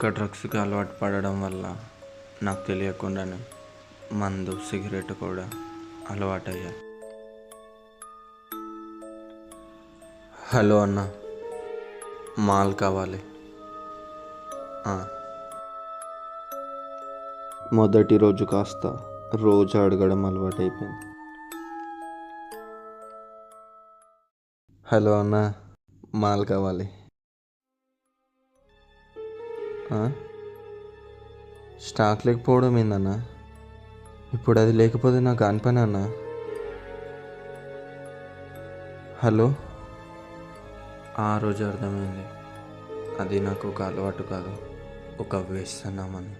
డ్రగ్స్కి అలవాటు పడడం వల్ల నాకు తెలియకుండానే మందు సిగరెట్ కూడా అలవాటయ్యా. హలో అన్న, మాల్ కావాలి. మొదటి రోజు కాస్త రోజు అడగడం అలవాటైపోయింది. హలో అన్న, మాల్ కావాలి. స్టాక్ లేకపోవడం ఏందన్నా? ఇప్పుడు అది లేకపోతే నాకు కాని పని అన్నా. హలో. ఆ రోజు అర్థమైంది, అది నాకు ఒక అలవాటు కాదు, ఒక వ్యసనమని.